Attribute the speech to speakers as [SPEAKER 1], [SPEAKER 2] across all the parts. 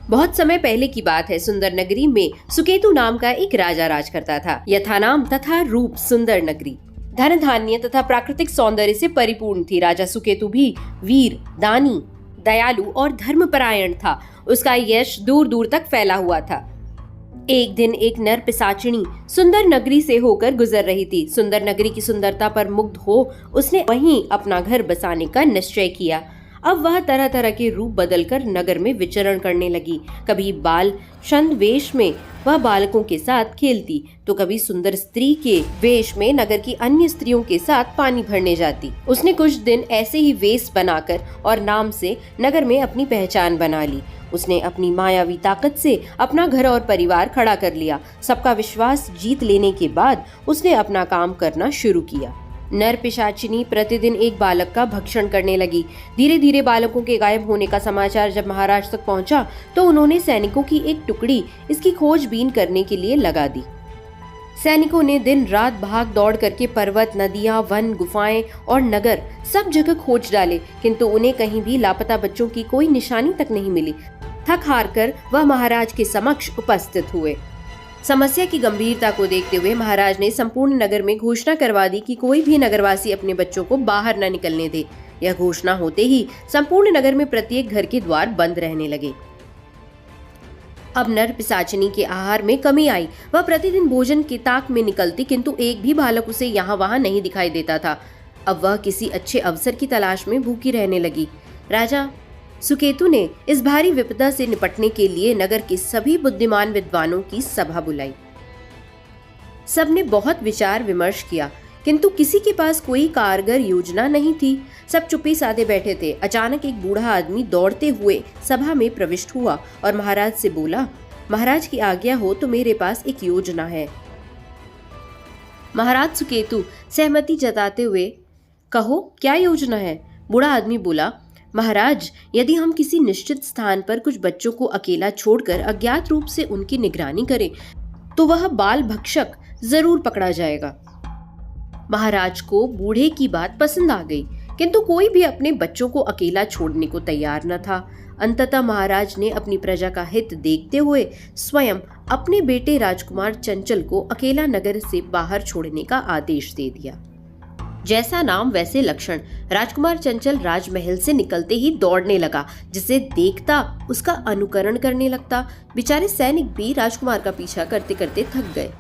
[SPEAKER 1] बहुत समय पहले की बात है। सुंदर नगरी में सुकेतु नाम का एक राजा राज करता था। यथा नाम तथा रूप सुंदर नगरी धन धान्य तथा प्राकृतिक सौंदर्य से परिपूर्ण थी। राजा सुकेतु भी वीर, दानी, दयालु और धर्मपरायण था। उसका यश दूर दूर तक फैला हुआ था। एक दिन एक नर पिशाचिनी सुंदर नगरी से होकर गुजर रही थी। सुंदर नगरी की सुंदरता पर मुग्ध हो उसने वहीं अपना घर बसाने का निश्चय किया। अब वह तरह तरह के रूप बदलकर नगर में विचरण करने लगी। कभी बाल छंद वेश में वह बालकों के साथ खेलती, तो कभी सुंदर स्त्री के वेश में नगर की अन्य स्त्रियों के साथ पानी भरने जाती। उसने कुछ दिन ऐसे ही वेश बनाकर और नाम से नगर में अपनी पहचान बना ली। उसने अपनी मायावी ताकत से अपना घर और परिवार खड़ा कर लिया। सबका विश्वास जीत लेने के बाद उसने अपना काम करना शुरू किया। नर पिशाचिनी प्रतिदिन एक बालक का भक्षण करने लगी। धीरे धीरे बालकों के गायब होने का समाचार जब महाराज तक पहुंचा, तो उन्होंने सैनिकों की एक टुकड़ी इसकी खोजबीन करने के लिए लगा दी। सैनिकों ने दिन रात भाग दौड़ करके पर्वत, नदियां, वन, गुफाएं और नगर सब जगह खोज डाले, किंतु उन्हें कहीं भी लापता बच्चों की कोई निशानी तक नहीं मिली। थक हार कर वह महाराज के समक्ष उपस्थित हुए। समस्या की गंभीरता को देखते हुए महाराज ने संपूर्ण नगर में घोषणा करवा दी कि कोई भी नगरवासी अपने बच्चों को बाहर न निकलने दे। यह घोषणा होते ही संपूर्ण नगर में प्रत्येक घर के द्वार बंद रहने लगे। अब नर पिशाचिनी के आहार में कमी आई। वह प्रतिदिन भोजन की ताक में निकलती, किंतु एक भी बालक उसे यहाँ वहाँ नहीं दिखाई देता था। अब वह किसी अच्छे अवसर की तलाश में भूखी रहने लगी। राजा सुकेतु ने इस भारी विपदा से निपटने के लिए नगर के सभी बुद्धिमान विद्वानों की सभा बुलाई। सबने बहुत विचार विमर्श किया, किंतु किसी के पास कोई कारगर योजना नहीं थी। सब चुप्पी साधे बैठे थे। अचानक एक बूढ़ा आदमी दौड़ते हुए सभा में प्रविष्ट हुआ और महाराज से बोला, महाराज की आज्ञा हो तो मेरे पास एक योजना है। महाराज सुकेतु सहमति जताते हुए, कहो क्या योजना है? बूढ़ा आदमी बोला, महाराज, यदि हम किसी निश्चित स्थान पर कुछ बच्चों को अकेला छोड़कर अज्ञात रूप से उनकी निगरानी करें, तो वह बाल भक्षक जरूर पकड़ा जाएगा। महाराज को बूढ़े की बात पसंद आ गई, किंतु कोई भी अपने बच्चों को अकेला छोड़ने को तैयार न था। अंततः महाराज ने अपनी प्रजा का हित देखते हुए स्वयं अपने बेटे राजकुमार चंचल को अकेला नगर से बाहर छोड़ने का आदेश दे दिया। जैसा नाम वैसे लक्षण। राजकुमार चंचल राजमहल से निकलते ही दौड़ने लगा। जिसे देखता उसका अनुकरण करने लगता। बेचारे सैनिक भी राजकुमार का पीछा करते करते थक गए।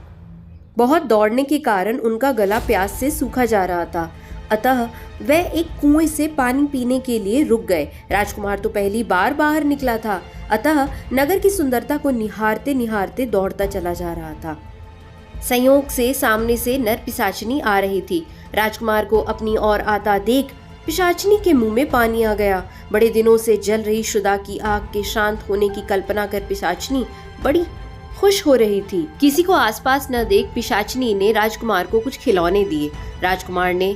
[SPEAKER 1] बहुत दौड़ने के कारण उनका गला प्यास से सूखा जा रहा था, अतः वह एक कुएं से पानी पीने के लिए रुक गए। राजकुमार तो पहली बार बाहर निकला था, अतः नगर की सुंदरता को निहारते निहारते दौड़ता चला जा रहा था। संयोग से सामने से नर पिशाचिनी आ रही थी। राजकुमार को अपनी ओर आता देख पिशाचिनी के मुंह में पानी आ गया। बड़े दिनों से जल रही शुदा की आग के शांत होने की कल्पना कर पिशाचिनी बड़ी खुश हो रही थी। किसी को आसपास न देख पिशाचिनी ने राजकुमार को कुछ खिलौने दिए। राजकुमार ने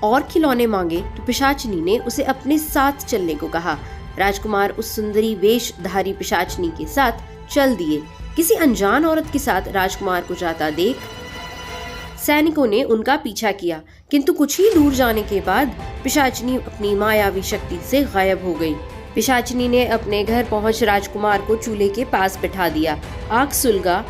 [SPEAKER 1] और खिलौने मांगे तो पिशाचिनी ने उसे अपने साथ चलने को कहा। राजकुमार उस सुंदरी वेशधारी पिशाचिनी के साथ चल दिए। किसी अनजान औरत के साथ राजकुमार को जाता देख सैनिकों ने उनका पीछा किया, किंतु कुछ ही दूर जाने के बाद पिशाचिनी अपनी मायावी शक्ति से गायब हो गई। पिशाचिनी ने अपने घर पहुंच राजकुमार को चूल्हे के पास बिठा दिया। आग सुलगा,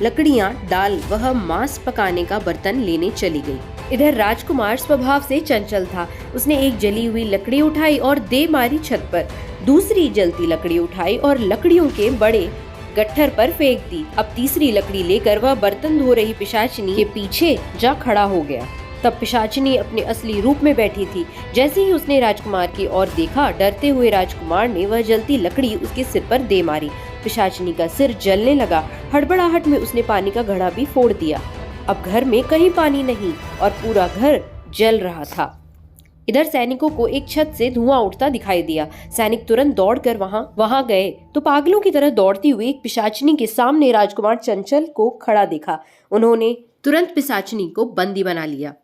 [SPEAKER 1] लकड़ियां डाल वह मांस पकाने का बर्तन लेने चली गई। इधर राजकुमार स्वभाव से चंचल था। उसने एक जली हुई लकड़ी उठाई और दे मारी छत पर। दूसरी जलती लकड़ी उठाई और लकड़ियों के बड़े गट्ठर पर फेंक दी। अब तीसरी लकड़ी लेकर वह बर्तन धो रही पिशाचिनी के पीछे जा खड़ा हो गया। तब पिशाचिनी अपने असली रूप में बैठी थी। जैसे ही उसने राजकुमार की ओर देखा, डरते हुए राजकुमार ने वह जलती लकड़ी उसके सिर पर दे मारी। पिशाचिनी का सिर जलने लगा। हड़बड़ाहट में उसने पानी का घड़ा भी फोड़ दिया। अब घर में कहीं पानी नहीं और पूरा घर जल रहा था। इधर सैनिकों को एक छत से धुआं उठता दिखाई दिया। सैनिक तुरंत दौड़कर वहां गए तो पागलों की तरह दौड़ती हुई एक पिशाचिनी के सामने राजकुमार चंचल को खड़ा देखा। उन्होंने तुरंत पिशाचिनी को बंदी बना लिया।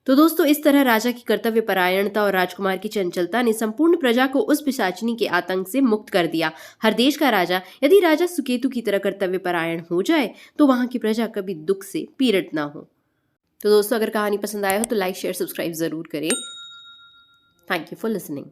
[SPEAKER 1] तो दोस्तों, इस तरह राजा की कर्तव्य परायणता और राजकुमार की चंचलता ने संपूर्ण प्रजा को उस पिशाचिनी के आतंक से मुक्त कर दिया। हर देश का राजा यदि राजा सुकेतु की तरह कर्तव्य परायण हो जाए तो वहां की प्रजा कभी दुख से पीड़ित ना हो। तो दोस्तों, अगर कहानी पसंद आया हो तो लाइक, शेयर, सब्सक्राइब जरूर करें। Thank you for listening.